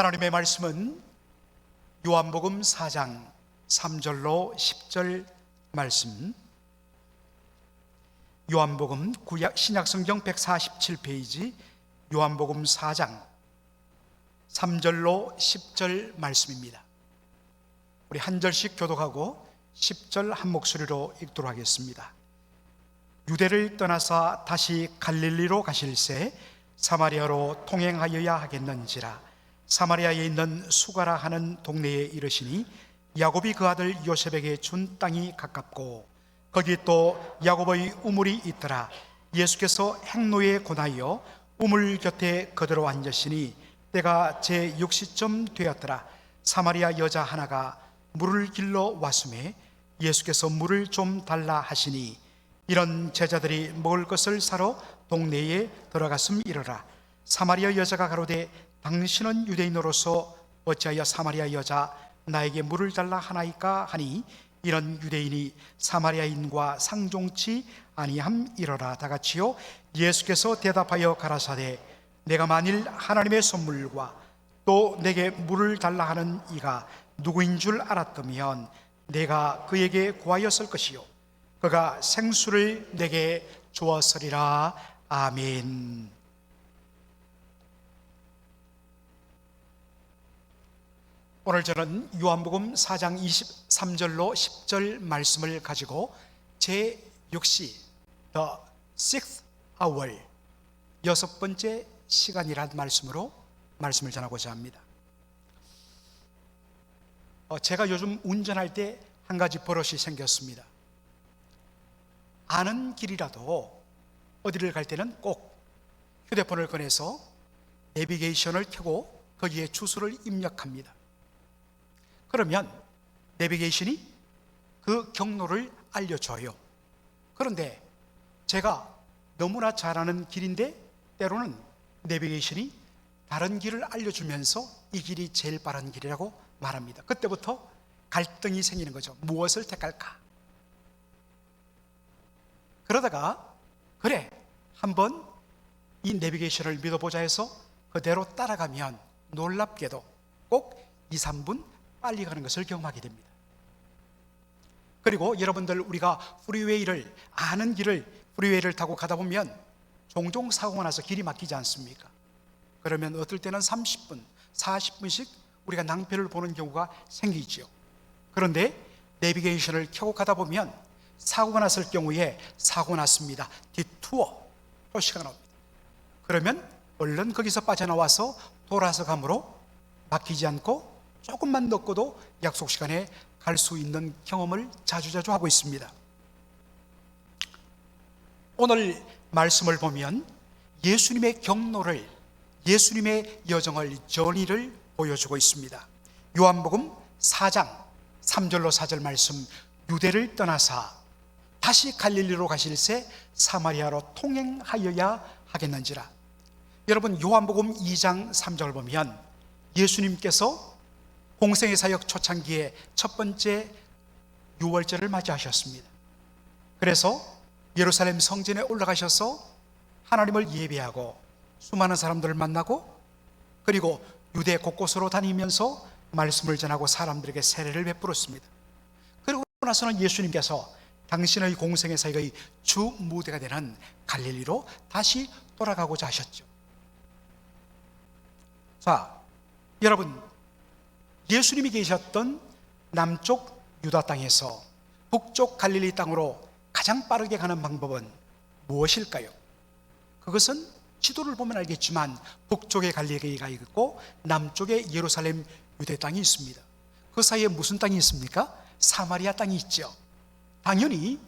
하나님의 말씀은 요한복음 4장 3절로 10절 말씀, 요한복음 신약성경 147페이지 요한복음 4장 3절로 10절 말씀입니다. 우리 한 절씩 교독하고 10절 한 목소리로 읽도록 하겠습니다. 유대를 떠나사 다시 갈릴리로 가실새 사마리아로 통행하여야 하겠는지라. 사마리아에 있는 수가라 하는 동네에 이르시니 야곱이 그 아들 요셉에게 준 땅이 가깝고 거기 또 야곱의 우물이 있더라. 예수께서 행로에 권하여 우물 곁에 그대로 앉으시니 때가 제6시쯤 되었더라. 사마리아 여자 하나가 물을 길러 왔음에 예수께서 물을 좀 달라 하시니 이런 제자들이 먹을 것을 사러 동네에 들어갔음 이르라. 사마리아 여자가 가로되 당신은 유대인으로서 어찌하여 사마리아 여자 나에게 물을 달라 하나이까 하니 이런 유대인이 사마리아인과 상종치 아니함 이러라. 다같이요. 예수께서 대답하여 가라사대 내가 만일 하나님의 선물과 또 내게 물을 달라 하는 이가 누구인 줄 알았다면 내가 그에게 구하였을 것이요 그가 생수를 내게 주었으리라. 아멘. 오늘 저는 요한복음 4장 23절로 10절 말씀을 가지고 제6시 The Sixth Hour 여섯 번째 시간이라는 말씀으로 말씀을 전하고자 합니다. 제가 요즘 운전할 때 한 가지 버릇이 생겼습니다. 아는 길이라도 어디를 갈 때는 꼭 휴대폰을 꺼내서 내비게이션을 켜고 거기에 주소를 입력합니다. 그러면 내비게이션이 그 경로를 알려줘요. 그런데 제가 너무나 잘 아는 길인데 때로는 내비게이션이 다른 길을 알려주면서 이 길이 제일 빠른 길이라고 말합니다. 그때부터 갈등이 생기는 거죠. 무엇을 택할까? 그러다가 그래 한번 이 내비게이션을 믿어보자 해서 그대로 따라가면 놀랍게도 꼭 2, 3분 빨리 가는 것을 경험하게 됩니다. 그리고 여러분들 우리가 프리웨이를 아는 길을 프리웨이를 타고 가다 보면 종종 사고가 나서 길이 막히지 않습니까? 그러면 어떨 때는 30분, 40분씩 우리가 낭패를 보는 경우가 생기죠. 그런데 내비게이션을 켜고 가다 보면 사고가 났을 경우에 사고 났습니다. 디투어 표시가 나옵니다. 그러면 얼른 거기서 빠져나와서 돌아서 가므로 막히지 않고 조금만 늦고도 약속 시간에 갈 수 있는 경험을 자주자주 하고 있습니다. 오늘 말씀을 보면 예수님의 경로를, 예수님의 여정을, 저니를 보여주고 있습니다. 요한복음 4장 3절로 4절 말씀, 유대를 떠나사 다시 갈릴리로 가실새 사마리아로 통행하여야 하겠는지라. 여러분 요한복음 2장 3절을 보면 예수님께서 공생의 사역 초창기에 첫 번째 유월절을 맞이하셨습니다. 그래서 예루살렘 성전에 올라가셔서 하나님을 예배하고 수많은 사람들을 만나고 그리고 유대 곳곳으로 다니면서 말씀을 전하고 사람들에게 세례를 베풀었습니다. 그리고 나서는 예수님께서 당신의 공생의 사역의 주 무대가 되는 갈릴리로 다시 돌아가고자 하셨죠. 자, 여러분 예수님이 계셨던 남쪽 유다 땅에서 북쪽 갈릴리 땅으로 가장 빠르게 가는 방법은 무엇일까요? 그것은 지도를 보면 알겠지만 북쪽에 갈릴리가 있고 남쪽에 예루살렘 유대 땅이 있습니다. 그 사이에 무슨 땅이 있습니까? 사마리아 땅이 있죠. 당연히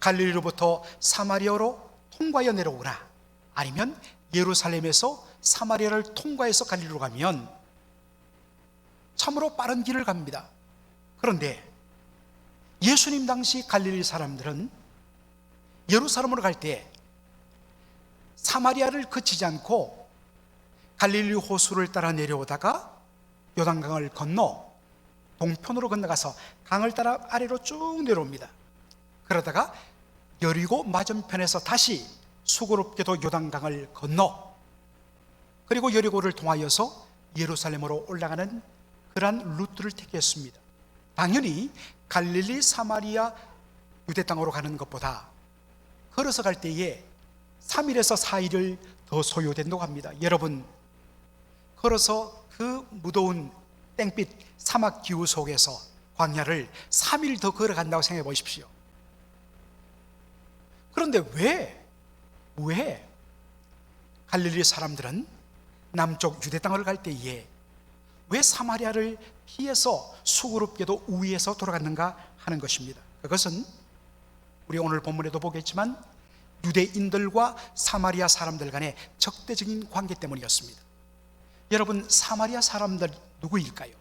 갈릴리로부터 사마리아로 통과하여 내려오거나 아니면 예루살렘에서 사마리아를 통과해서 갈릴리로 가면 참으로 빠른 길을 갑니다. 그런데 예수님 당시 갈릴리 사람들은 예루살렘으로 갈 때 사마리아를 거치지 않고 갈릴리 호수를 따라 내려오다가 요단강을 건너 동편으로 건너가서 강을 따라 아래로 쭉 내려옵니다. 그러다가 여리고 맞은편에서 다시 수고롭게도 요단강을 건너 그리고 여리고를 통하여서 예루살렘으로 올라가는 그러한 루트를 택했습니다. 당연히 갈릴리, 사마리아, 유대 땅으로 가는 것보다 걸어서 갈 때에 3일에서 4일을 더 소요된다고 합니다. 여러분, 걸어서 그 무더운 땡빛 사막 기후 속에서 광야를 3일 더 걸어간다고 생각해 보십시오. 그런데 왜 갈릴리 사람들은 남쪽 유대 땅을 갈 때에 왜 사마리아를 피해서 수고롭게도 우회해서 돌아갔는가 하는 것입니다. 그것은 우리 오늘 본문에도 보겠지만 유대인들과 사마리아 사람들 간의 적대적인 관계 때문이었습니다. 여러분, 사마리아 사람들 누구일까요?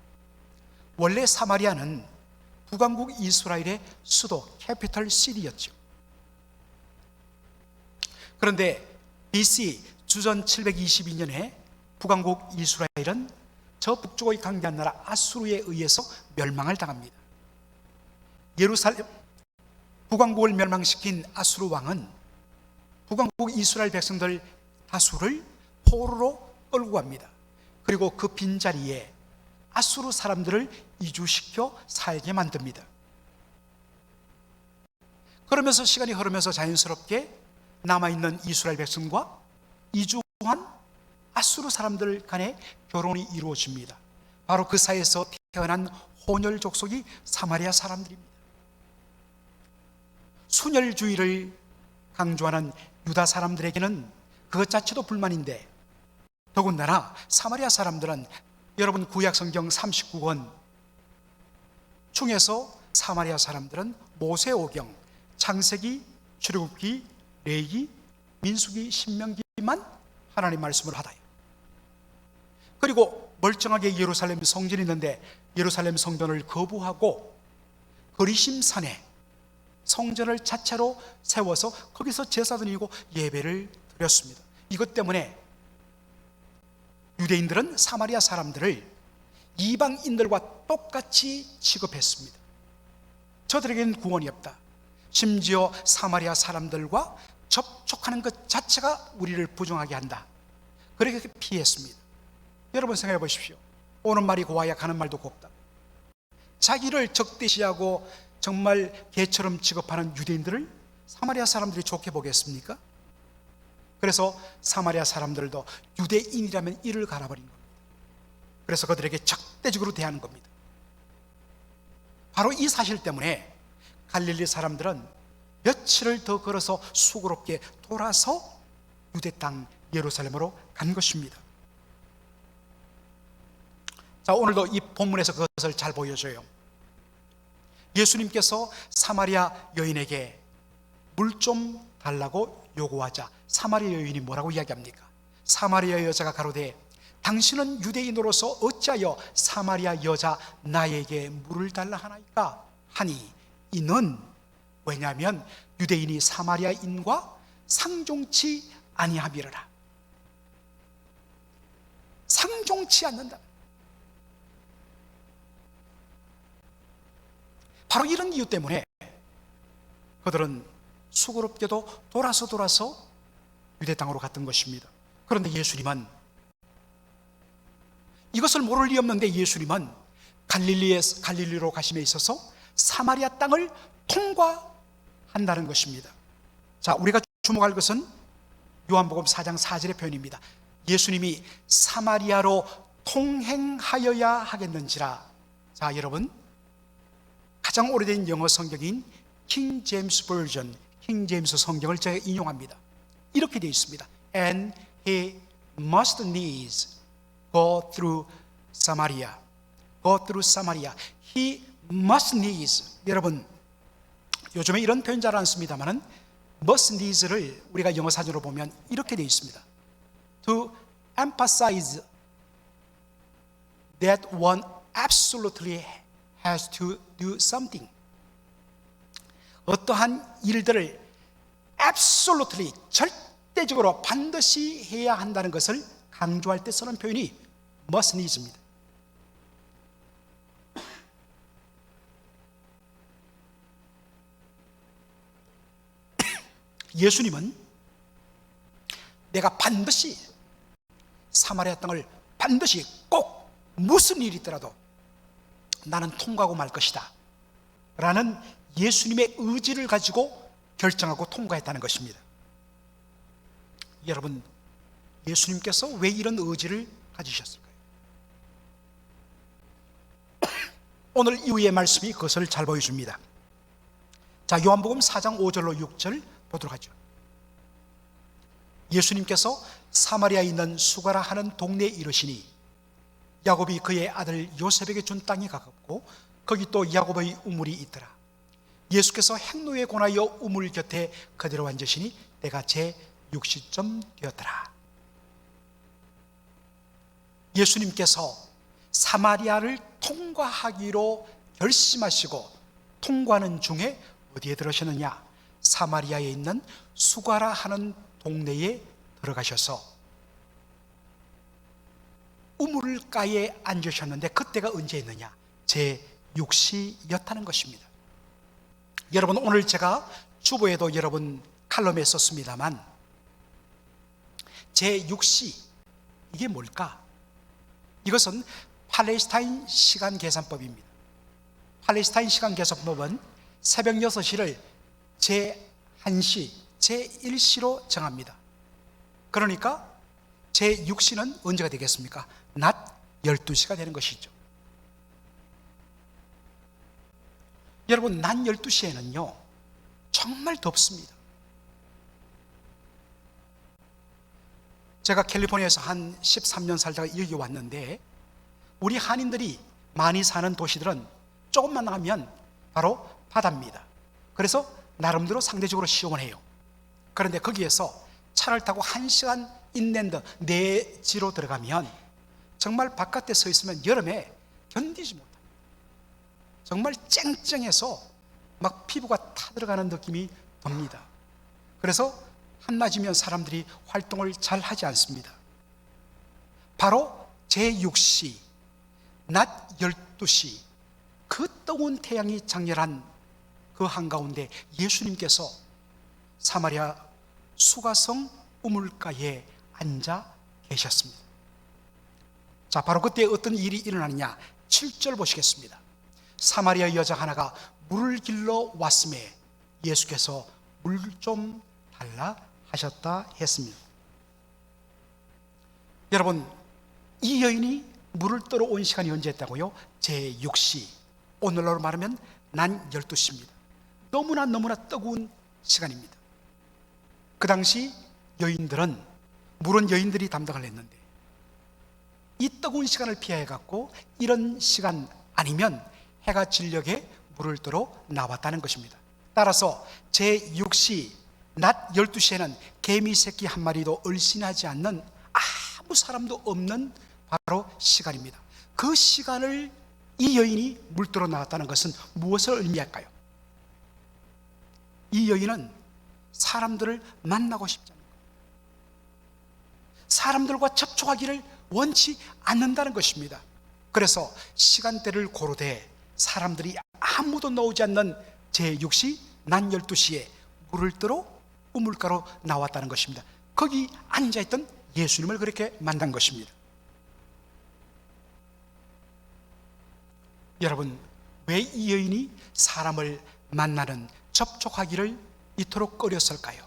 원래 사마리아는 북왕국 이스라엘의 수도 캐피털 시티였죠. 그런데 BC 주전 722년에 북왕국 이스라엘은 저 북쪽의 강대한 나라 아수르에 의해서 멸망을 당합니다. 예루살렘 북왕국을 멸망시킨 아수르 왕은 북왕국 이스라엘 백성들 다수를 포로로 끌고 갑니다. 그리고 그 빈자리에 아수르 사람들을 이주시켜 살게 만듭니다. 그러면서 시간이 흐르면서 자연스럽게 남아있는 이스라엘 백성과 이주한 아수르 사람들 간의 결혼이 이루어집니다. 바로 그 사이에서 태어난 혼혈 족속이 사마리아 사람들입니다. 순혈주의를 강조하는 유다 사람들에게는 그것 자체도 불만인데, 더군다나 사마리아 사람들은 여러분 구약 성경 39권 중에서 사마리아 사람들은 모세오경, 창세기, 출애굽기, 레위기, 민수기, 신명기만 하나님 말씀을 받아요. 그리고 멀쩡하게 예루살렘 성전이 있는데 예루살렘 성전을 거부하고 거리심산에 성전을 자체로 세워서 거기서 제사 드리고 예배를 드렸습니다. 이것 때문에 유대인들은 사마리아 사람들을 이방인들과 똑같이 취급했습니다. 저들에게는 구원이 없다. 심지어 사마리아 사람들과 접촉하는 것 자체가 우리를 부정하게 한다. 그렇게 피했습니다. 여러분 생각해 보십시오. 오는 말이 고와야 가는 말도 곱다. 자기를 적대시하고 정말 개처럼 취급하는 유대인들을 사마리아 사람들이 좋게 보겠습니까? 그래서 사마리아 사람들도 유대인이라면 이를 갈아버린 겁니다. 그래서 그들에게 적대적으로 대하는 겁니다. 바로 이 사실 때문에 갈릴리 사람들은 며칠을 더 걸어서 수고롭게 돌아서 유대 땅 예루살렘으로 간 것입니다. 자, 오늘도 이 본문에서 그것을 잘 보여줘요. 예수님께서 사마리아 여인에게 물 좀 달라고 요구하자 사마리아 여인이 뭐라고 이야기합니까? 사마리아 여자가 가로되 당신은 유대인으로서 어찌하여 사마리아 여자 나에게 물을 달라 하나이까 하니, 이는 왜냐하면 유대인이 사마리아인과 상종치 아니함이라. 상종치 않는다. 바로 이런 이유 때문에 그들은 수고롭게도 돌아서 유대 땅으로 갔던 것입니다. 그런데 예수님은 이것을 모를 리 없는데 예수님은 갈릴리로 가심에 있어서 사마리아 땅을 통과한다는 것입니다. 자, 우리가 주목할 것은 요한복음 4장 4절의 표현입니다. 예수님이 사마리아로 통행하여야 하겠는지라. 자, 여러분, 가장 오래된 영어 성경인 킹 제임스 버전, 킹 제임스 성경을 제가 인용합니다. 이렇게 되어 있습니다. And he must needs go through Samaria. Go through Samaria. He must needs. 여러분, 요즘에 이런 표현 잘 안 씁니다만은 must needs를 우리가 영어 사전으로 보면 이렇게 되어 있습니다. To emphasize that one absolutely has to do something. 어떠한 일들을 absolutely, 절대적으로 반드시 해야 한다는 것을 강조할 때 쓰는 표현이 must needs입니다. 예수님은 내가 반드시 사마리아 땅을 반드시 꼭 무슨 일이 있더라도 나는 통과하고 말 것이다 라는 예수님의 의지를 가지고 결정하고 통과했다는 것입니다. 여러분, 예수님께서 왜 이런 의지를 가지셨을까요? 오늘 이후의 말씀이 그것을 잘 보여줍니다. 자, 요한복음 4장 5절로 6절 보도록 하죠. 예수님께서 사마리아에 있는 수가라 하는 동네에 이르시니 야곱이 그의 아들 요셉에게 준 땅이 가깝고 거기 또 야곱의 우물이 있더라. 예수께서 행로에 권하여 우물 곁에 그대로 앉으시니 때가 제 6시쯤 되었더라. 예수님께서 사마리아를 통과하기로 결심하시고 통과하는 중에 어디에 들어가셨느냐? 사마리아에 있는 수가라 하는 동네에 들어가셔서 우물가에 앉으셨는데 그때가 언제였느냐? 제 6시였다는 것입니다. 여러분, 오늘 제가 주보에도 여러분 칼럼에 썼습니다만 제 6시 이게 뭘까? 이것은 팔레스타인 시간 계산법입니다. 팔레스타인 시간 계산법은 새벽 6시를 제1시, 제1시로 정합니다. 그러니까 제6시는 언제가 되겠습니까? 낮 12시가 되는 것이죠. 여러분, 낮 12시에는요 정말 덥습니다. 제가 캘리포니아에서 한 13년 살다가 여기 왔는데 우리 한인들이 많이 사는 도시들은 조금만 나가면 바로 바다입니다. 그래서 나름대로 상대적으로 시원해요. 그런데 거기에서 차를 타고 1시간 인랜드 내지로 들어가면 정말 바깥에 서 있으면 여름에 견디지 못합니다. 정말 쨍쨍해서 막 피부가 타들어가는 느낌이 듭니다. 그래서 한낮이면 사람들이 활동을 잘 하지 않습니다. 바로 제6시 낮 12시 그 뜨거운 태양이 장렬한 그 한가운데 예수님께서 사마리아 수가성 우물가에 앉아 계셨습니다. 자, 바로 그때 어떤 일이 일어나느냐? 7절 보시겠습니다. 사마리아 여자 하나가 물을 길러 왔음에 예수께서 물 좀 달라 하셨다 했습니다. 여러분, 이 여인이 물을 떠러 온 시간이 언제였다고요? 제6시, 오늘날로 말하면 낮 12시입니다. 너무나 뜨거운 시간입니다. 그 당시 여인들은 물은 여인들이 담당을 했는데 이 뜨거운 시간을 피해 갖고 이런 시간 아니면 해가 진녘에 물을 떠러 나왔다는 것입니다. 따라서 제6시 낮 12시에는 개미 새끼 한 마리도 얼씬하지 않는 아무 사람도 없는 바로 시간입니다. 그 시간을 이 여인이 물들어 나왔다는 것은 무엇을 의미할까요? 이 여인은 사람들을 만나고 싶지 않은 거예요. 사람들과 접촉하기를 원치 않는다는 것입니다. 그래서 시간대를 고르되 사람들이 아무도 나오지 않는 제6시 낮 12시에 물을 뜨러 우물가로 나왔다는 것입니다. 거기 앉아있던 예수님을 그렇게 만난 것입니다. 여러분, 왜 이 여인이 사람을 만나는 접촉하기를 이토록 꺼렸을까요?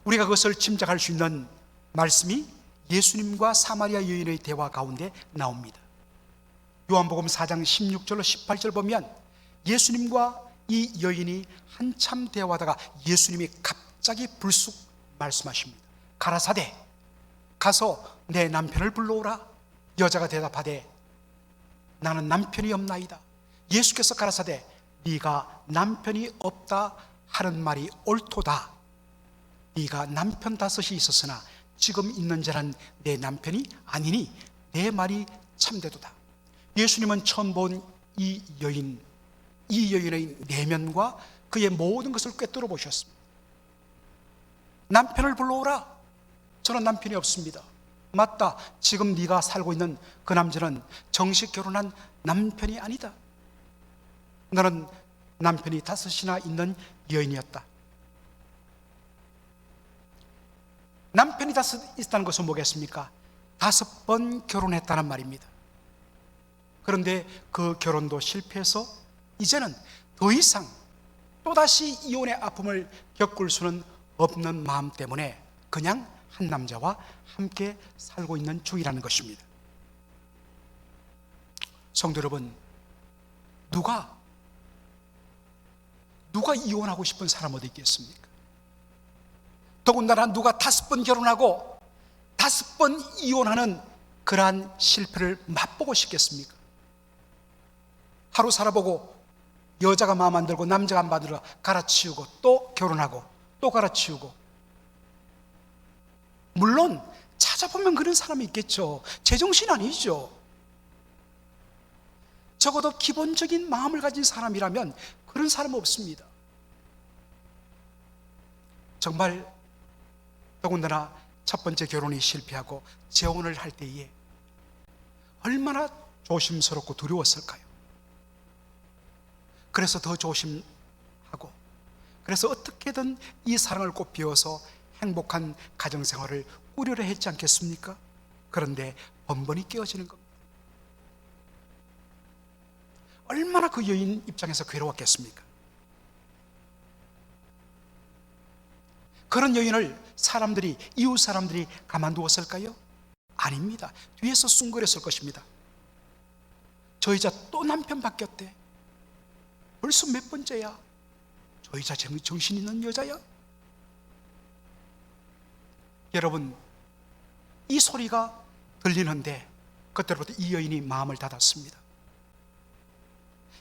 우리가 그것을 짐작할 수 있는 말씀이 예수님과 사마리아 여인의 대화 가운데 나옵니다. 요한복음 4장 16절로 18절 보면 예수님과 이 여인이 한참 대화하다가 예수님이 갑자기 불쑥 말씀하십니다. 가라사대 가서 내 남편을 불러오라. 여자가 대답하되 나는 남편이 없나이다. 예수께서 가라사대 네가 남편이 없다 하는 말이 옳도다. 네가 남편 5이 있었으나 지금 있는 자는 내 남편이 아니니 내 말이 참되도다. 예수님은 처음 본 이 여인의 내면과 그의 모든 것을 꿰뚫어 보셨습니다. 남편을 불러오라. 저는 남편이 없습니다. 맞다. 지금 네가 살고 있는 그 남자는 정식 결혼한 남편이 아니다. 너는 남편이 5이나 있는 여인이었다. 남편이 5 있다는 것은 뭐겠습니까? 5번 결혼했다는 말입니다. 그런데 그 결혼도 실패해서 이제는 더 이상 또다시 이혼의 아픔을 겪을 수는 없는 마음 때문에 그냥 한 남자와 함께 살고 있는 중이라는 것입니다. 성도 여러분, 누가 이혼하고 싶은 사람 어디 있겠습니까? 더군다나 누가 5번 결혼하고 5번 이혼하는 그러한 실패를 맛보고 싶겠습니까? 하루 살아보고 여자가 마음 안 들고 남자가 안 받으러 갈아치우고 또 결혼하고 또 갈아치우고. 물론 찾아보면 그런 사람이 있겠죠. 제정신 아니죠. 적어도 기본적인 마음을 가진 사람이라면 그런 사람은 없습니다. 정말 더군다나 첫 번째 결혼이 실패하고 재혼을 할 때에 얼마나 조심스럽고 두려웠을까요? 그래서 더 조심하고, 그래서 어떻게든 이 사랑을 꽃피워서 행복한 가정생활을 꾸려야 했지 않겠습니까? 그런데 번번이 깨어지는 겁니다. 얼마나 그 여인 입장에서 괴로웠겠습니까? 그런 여인을 이웃 사람들이 가만두었을까요? 아닙니다. 뒤에서 숭거렸을 것입니다. 저 여자 또 남편 바뀌었대. 벌써 몇 번째야? 저 여자 정신 있는 여자야? 여러분, 이 소리가 들리는데 그때부터 이 여인이 마음을 닫았습니다.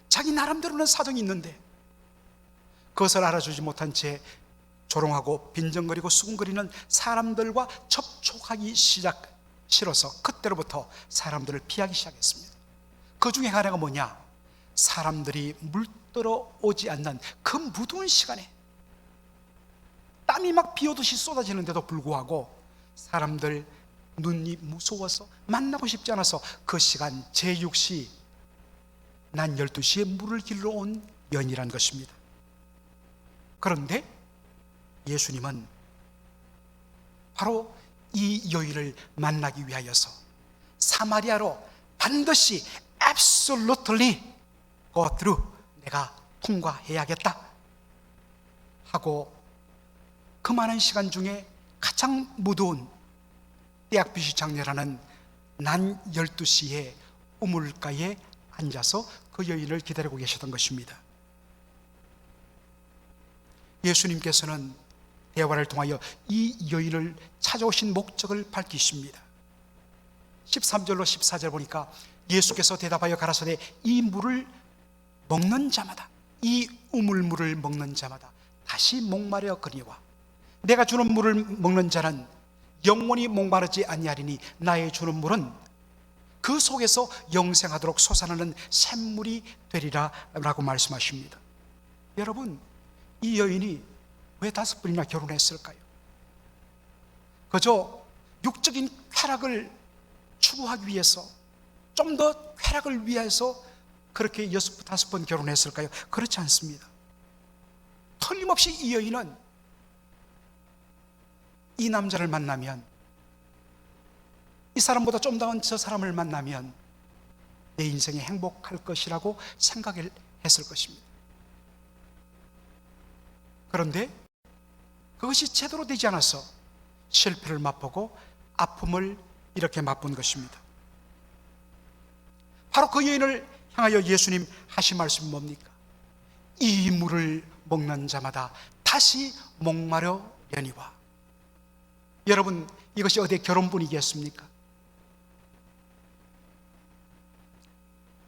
자기 나름대로는 사정이 있는데 그것을 알아주지 못한 채 조롱하고 빈정거리고 수군거리는 사람들과 접촉하기 싫어서 그때로부터 사람들을 피하기 시작했습니다. 그 중에 하나가 뭐냐? 사람들이 물들어 오지 않는 그 무더운 시간에 땀이 막 비오듯이 쏟아지는데도 불구하고 사람들 눈이 무서워서 만나고 싶지 않아서 그 시간 제6시 낮 12시에 물을 길러 온 여인이란 것입니다. 그런데 예수님은 바로 이 여인을 만나기 위하여서 사마리아로 반드시 absolutely go through, 내가 통과해야겠다 하고 그 많은 시간 중에 가장 무더운 떼약빛이 장렬하는 낮 12시에 우물가에 앉아서 그 여인을 기다리고 계셨던 것입니다. 예수님께서는 대화를 통하여 이 여인을 찾아오신 목적을 밝히십니다. 13절로 14절 보니까 예수께서 대답하여 가라사대 이 물을 먹는 자마다, 이 우물물을 먹는 자마다 다시 목마르 거니와 내가 주는 물을 먹는 자는 영원히 목마르지 아니하리니 나의 주는 물은 그 속에서 영생하도록 솟아나는 샘물이 되리라 라고 말씀하십니다. 여러분, 이 여인이 왜 5번이나 결혼했을까요? 그저 육적인 쾌락을 추구하기 위해서, 좀 더 쾌락을 위해서 그렇게 6, 5번 결혼했을까요? 그렇지 않습니다. 틀림없이 이 여인은 이 남자를 만나면, 이 사람보다 좀 더 저 사람을 만나면 내 인생이 행복할 것이라고 생각했을 것입니다. 그런데 그것이 제대로 되지 않아서 실패를 맛보고 아픔을 이렇게 맛본 것입니다. 바로 그 여인을 향하여 예수님 하신 말씀이 뭡니까? 이 물을 먹는 자마다 다시 목마르려니와. 여러분, 이것이 어디의 결혼 분위기였습니까?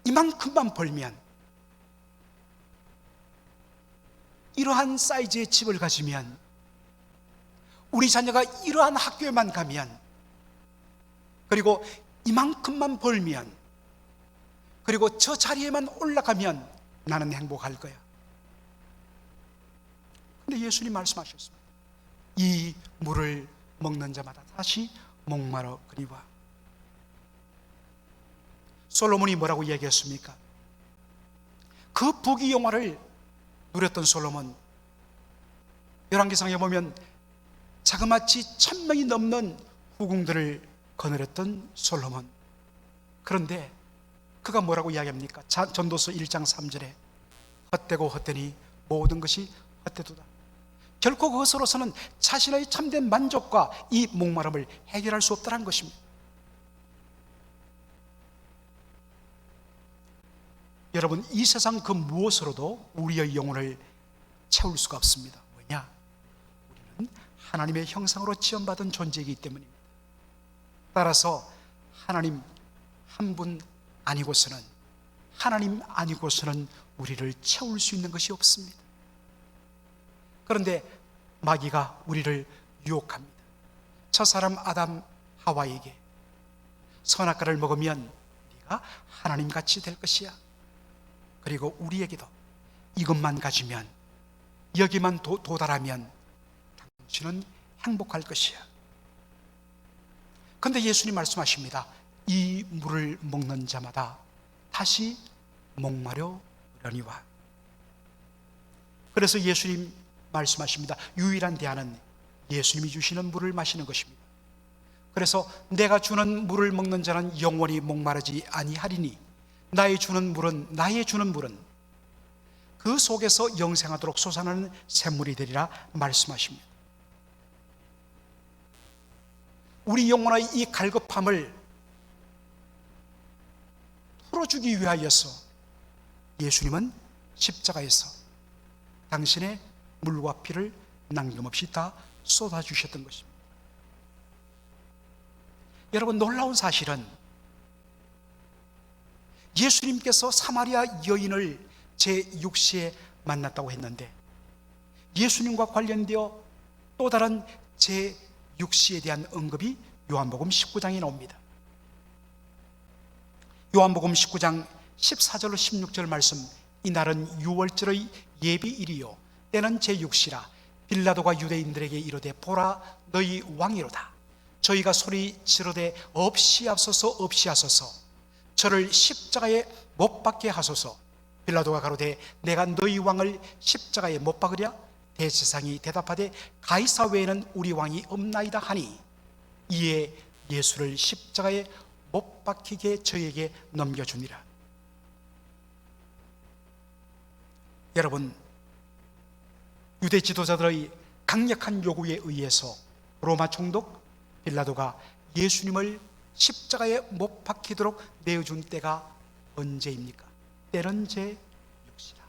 이만큼만 벌면, 이러한 사이즈의 집을 가지면, 우리 자녀가 이러한 학교에만 가면, 그리고 이만큼만 벌면, 그리고 저 자리에만 올라가면 나는 행복할 거야. 근데 예수님 말씀하셨습니다. 이 물을 먹는 자마다 다시 목마르거니와. 솔로몬이 뭐라고 얘기했습니까? 그 부귀영화를 누렸던 솔로몬, 열왕기상에 보면 자그마치 1000명이 넘는 후궁들을 거느렸던 솔로몬. 그런데 그가 뭐라고 이야기합니까? 전도서 1장 3절에 헛되고 헛되니 모든 것이 헛되도다. 결코 그것으로서는 자신의 참된 만족과 이 목마름을 해결할 수 없다는 것입니다. 여러분, 이 세상 그 무엇으로도 우리의 영혼을 채울 수가 없습니다. 뭐냐? 우리는 하나님의 형상으로 지음받은 존재이기 때문입니다. 따라서 하나님 한 분 아니고서는, 하나님 아니고서는 우리를 채울 수 있는 것이 없습니다. 그런데 마귀가 우리를 유혹합니다. 첫사람 아담 하와에게 선악과를 먹으면 네가 하나님같이 될 것이야. 그리고 우리에게도 이것만 가지면, 여기만 도달하면 당신은 행복할 것이야. 그런데 예수님 말씀하십니다. 이 물을 먹는 자마다 다시 목마려 우려니와. 그래서 예수님 말씀하십니다. 유일한 대안은 예수님이 주시는 물을 마시는 것입니다. 그래서 내가 주는 물을 먹는 자는 영원히 목마르지 아니하리니 나의 주는 물은 그 속에서 영생하도록 솟아나는 샘물이 되리라 말씀하십니다. 우리 영혼의 이 갈급함을 풀어주기 위하여서 예수님은 십자가에서 당신의 물과 피를 남김없이 다 쏟아주셨던 것입니다. 여러분, 놀라운 사실은 예수님께서 사마리아 여인을 제6시에 만났다고 했는데, 예수님과 관련되어 또 다른 제6시에 대한 언급이 요한복음 19장에 나옵니다. 요한복음 19장 14절로 16절 말씀, 이날은 유월절의 예비일이요 때는 제6시라. 빌라도가 유대인들에게 이르되 보라 너희 왕이로다. 저희가 소리 지르되 없이하소서 없이하소서, 저를 십자가에 못 박게 하소서. 빌라도가 가로되 내가 너희 왕을 십자가에 못 박으랴? 대제사장이 대답하되 가이사 외에는 우리 왕이 없나이다 하니, 이에 예수를 십자가에 못 박히게 저에게 넘겨주니라. 여러분, 유대 지도자들의 강력한 요구에 의해서 로마 총독 빌라도가 예수님을 십자가에 못 박히도록 내어준 때가 언제입니까? 때는 제6시라.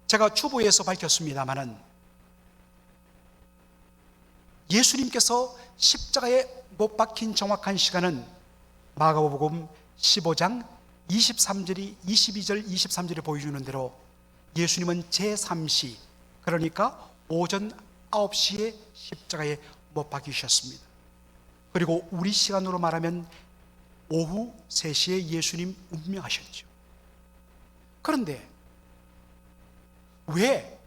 제가 주보에서 밝혔습니다마는 예수님께서 십자가에 못 박힌 정확한 시간은 마가복음 15장 22절 23절이 보여주는 대로 예수님은 제3시, 그러니까 오전 9시에 십자가에 못 박히셨습니다. 그리고 우리 시간으로 말하면 오후 3시에 예수님 운명하셨죠. 그런데 왜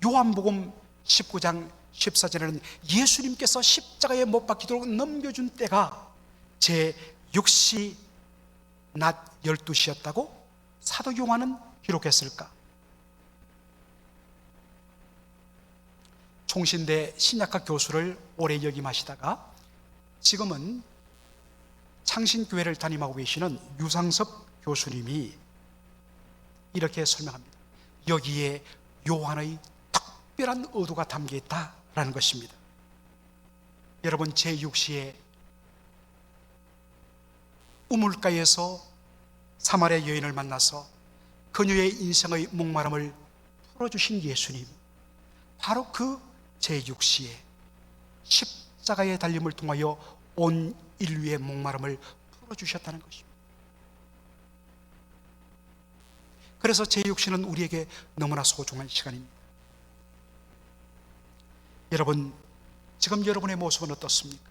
요한복음 19장 14절에는 예수님께서 십자가에 못 박히도록 넘겨준 때가 제6시 낮 12시였다고 사도 요한은 기록했을까? 총신대 신약학 교수를 오래 역임하시다가 지금은 창신교회를 담임하고 계시는 유상섭 교수님이 이렇게 설명합니다. 여기에 요한의 특별한 의도가 담겨 있다라는 것입니다. 여러분, 제6시에 우물가에서 사마리아 여인을 만나서 그녀의 인생의 목마름을 풀어주신 예수님, 바로 그 제6시에 십자가의 달림을 통하여 온 인류의 목마름을 풀어주셨다는 것입니다. 그래서 제6시는 우리에게 너무나 소중한 시간입니다. 여러분, 지금 여러분의 모습은 어떻습니까?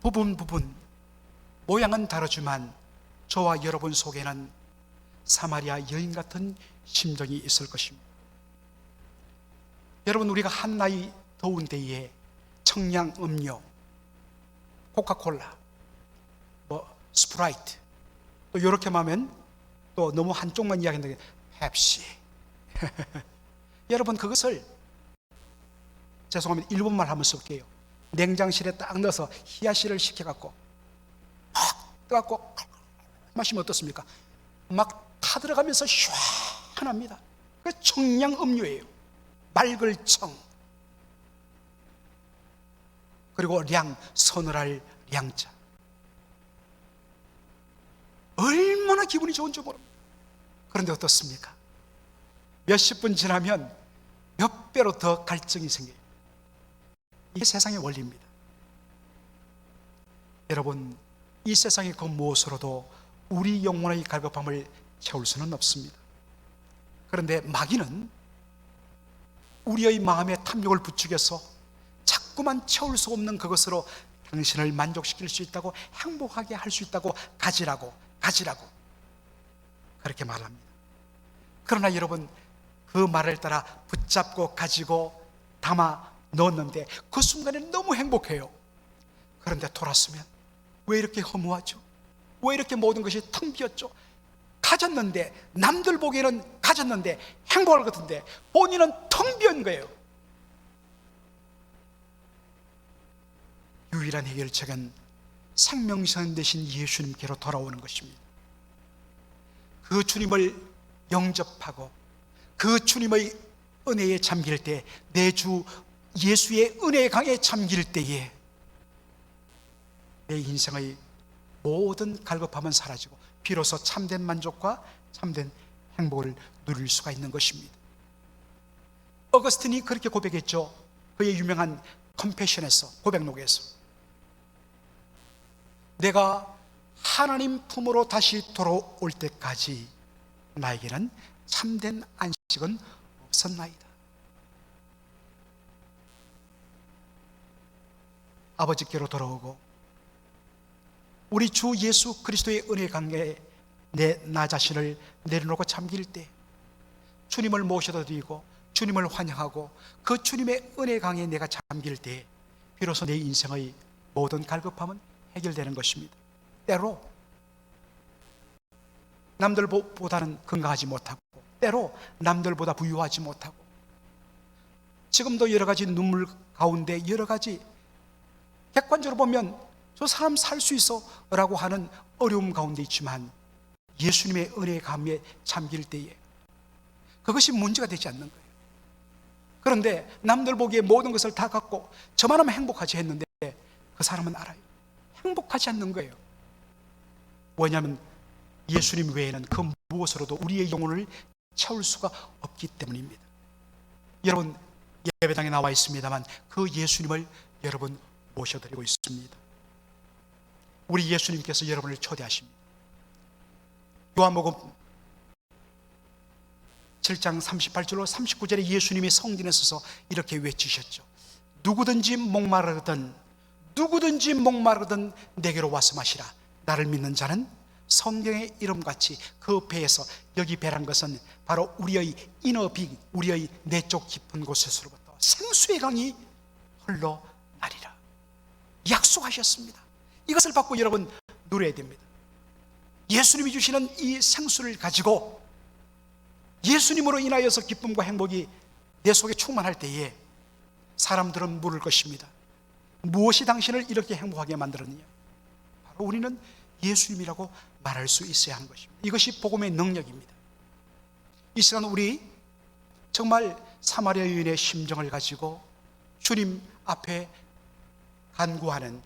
부분 모양은 다르지만 저와 여러분 속에는 사마리아 여인 같은 심정이 있을 것입니다. 여러분, 우리가 한나이 더운 때에 청량 음료, 코카콜라, 스프라이트, 또 이렇게 하면 또 너무 한쪽만 이야기하는데 펩시 여러분, 그것을 죄송합니다, 일본말 한번 쓸게요. 냉장실에 딱 넣어서 히야시를 시켜갖고 팍 떠갖고 마시면 어떻습니까? 막 타들어가면서 시원합니다. 그 청량 음료예요. 맑을 청, 그리고 량, 서늘할 량자. 얼마나 기분이 좋은지 모릅니다. 그런데 어떻습니까? 몇십 분 지나면 몇 배로 더 갈증이 생겨요. 이게 세상의 원리입니다. 여러분, 이 세상의 그 무엇으로도 우리 영혼의 갈급함을 채울 수는 없습니다. 그런데 마귀는 우리의 마음에 탐욕을 부추겨서 자꾸만 채울 수 없는 그것으로 당신을 만족시킬 수 있다고, 행복하게 할 수 있다고, 가지라고 그렇게 말합니다. 그러나 여러분, 그 말을 따라 붙잡고 가지고 담아 넣었는데 그 순간에 너무 행복해요. 그런데 돌았으면 왜 이렇게 허무하죠? 왜 이렇게 모든 것이 텅 비었죠? 가졌는데, 남들 보기에는 가졌는데 행복할 것 같은데 본인은 텅 비은 거예요. 유일한 해결책은 생명선 되신 예수님께로 돌아오는 것입니다. 그 주님을 영접하고 그 주님의 은혜에 잠길 때, 내 주 예수의 은혜의 강에 잠길 때에 내 인생의 모든 갈급함은 사라지고 비로소 참된 만족과 참된 행복을 누릴 수가 있는 것입니다. 어거스틴이 그렇게 고백했죠. 그의 유명한 컴패션에서, 고백록에서, 내가 하나님 품으로 다시 돌아올 때까지 나에게는 참된 안식은 없었나이다. 아버지께로 돌아오고 우리 주 예수 그리스도의 은혜 강에 나 자신을 내려놓고 잠길 때, 주님을 모셔다 드리고 주님을 환영하고 그 주님의 은혜 강에 내가 잠길 때 비로소 내 인생의 모든 갈급함은 해결되는 것입니다. 때로 남들보다는 건강하지 못하고, 때로 남들보다 부유하지 못하고, 지금도 여러 가지 눈물 가운데 여러 가지 객관적으로 보면 저 사람 살 수 있어 라고 하는 어려움 가운데 있지만, 예수님의 은혜의 감에 잠길 때에 그것이 문제가 되지 않는 거예요. 그런데 남들 보기에 모든 것을 다 갖고 저만 하면 행복하지 했는데 그 사람은 알아요, 행복하지 않는 거예요. 왜냐하면 예수님 외에는 그 무엇으로도 우리의 영혼을 채울 수가 없기 때문입니다. 여러분, 예배당에 나와 있습니다만 그 예수님을 여러분 모셔드리고 있습니다. 우리 예수님께서 여러분을 초대하십니다. 요한복음 7장 38절로 39절에 예수님이 성전에 서서 이렇게 외치셨죠. 누구든지 목마르든 내게로 와서 마시라. 나를 믿는 자는 성경의 이름같이 그 배에서, 여기 배란 것은 바로 우리의 이너빙, 우리의 내적 깊은 곳에서부터 생수의 강이 흘러나리라 약속하셨습니다. 이것을 받고 여러분 누려야 됩니다. 예수님이 주시는 이 생수를 가지고 예수님으로 인하여서 기쁨과 행복이 내 속에 충만할 때에 사람들은 물을 것입니다. 무엇이 당신을 이렇게 행복하게 만들었느냐? 바로 우리는 예수님이라고 말할 수 있어야 하는 것입니다. 이것이 복음의 능력입니다. 이 시간 우리 정말 사마리아 여인의 심정을 가지고 주님 앞에 간구하는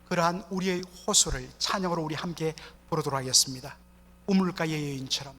그러한 우리의 호소를 찬양으로 우리 함께 부르도록 하겠습니다. 우물가의 여인처럼